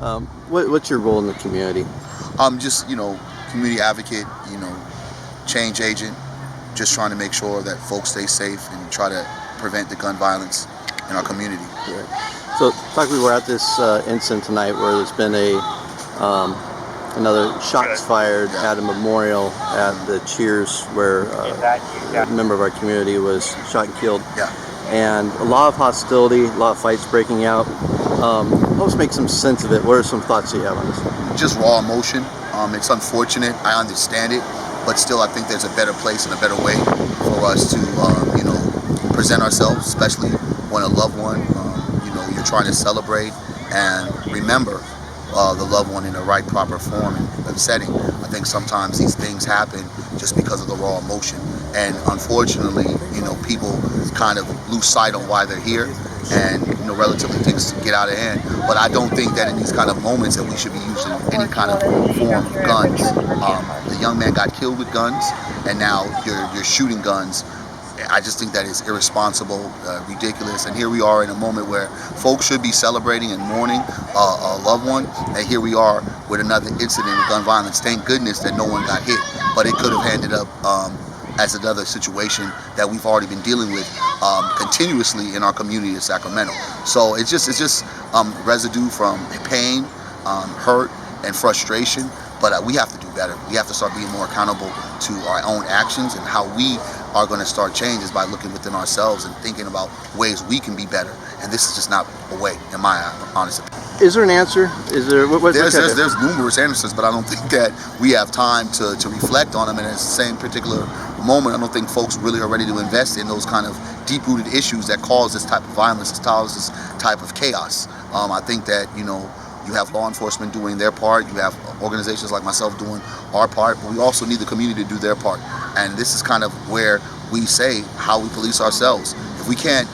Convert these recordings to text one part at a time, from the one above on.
What's your role in the community? I'm just, community advocate, change agent, just trying to make sure that folks stay safe and try to prevent the gun violence in our community. Right. So, we were at this incident tonight where there's been another shots fired at a memorial at the Cheers where a member of our community was shot and killed. Yeah. And a lot of hostility, a lot of fights breaking out. Help us make some sense of it. What are some thoughts you have on this? Just raw emotion. It's unfortunate. I understand it, but still, I think there's a better place and a better way for us to, present ourselves, especially when a loved one, you're trying to celebrate and remember the loved one in the right, proper form and setting. I think sometimes these things happen just because of the raw emotion, and unfortunately, people kind of lose sight on why they're here, and relatively things get out of hand. But I don't think that in these kind of moments that we should be using any kind of form of guns. The young man got killed with guns, and now you're shooting guns. I just think that is irresponsible, ridiculous, and here we are in a moment where folks should be celebrating and mourning a loved one, and here we are with another incident of gun violence. Thank goodness that no one got hit, but it could have ended up as another situation that we've already been dealing with continuously in our community of Sacramento. So it's just residue from pain, hurt, and frustration. But we have to do better. We have to start being more accountable to our own actions, and how we are going to start change is by looking within ourselves and thinking about ways we can be better. And this is just not a way, in my honest opinion. Is there an answer? Is there? There's numerous answers, but I don't think that we have time to reflect on them. And at the same particular moment, I don't think folks really are ready to invest in those kind of deep-rooted issues that cause this type of violence, that cause this type of chaos. I think that, you have law enforcement doing their part, you have organizations like myself doing our part, but we also need the community to do their part. And this is kind of where we say how we police ourselves. If we can't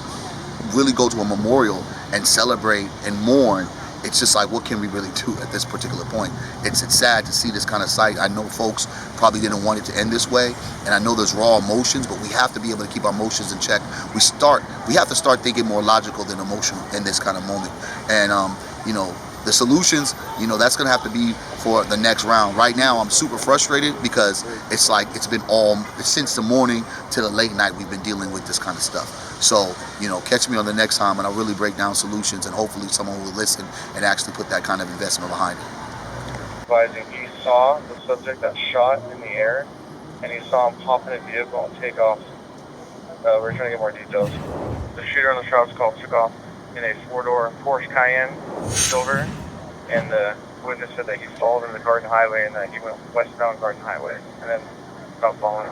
really go to a memorial and celebrate and mourn, it's just like, what can we really do at this particular point? It's sad to see this kind of sight. I know folks probably didn't want it to end this way, and I know there's raw emotions, but we have to be able to keep our emotions in check. We have to start thinking more logical than emotional in this kind of moment. And the solutions, that's going to have to be for the next round. Right now, I'm super frustrated because it's like it's been since the morning to the late night we've been dealing with this kind of stuff. So, catch me on the next time, and I'll really break down solutions, and hopefully someone will listen and actually put that kind of investment behind it. Advising, he saw the subject that shot in the air, and he saw him hop in a vehicle and take off. We're trying to get more details. The shooter on the shot call took off in a four-door Porsche Cayenne silver, and the witness said that he followed in the Garden Highway and that he went westbound Garden Highway and then stopped following.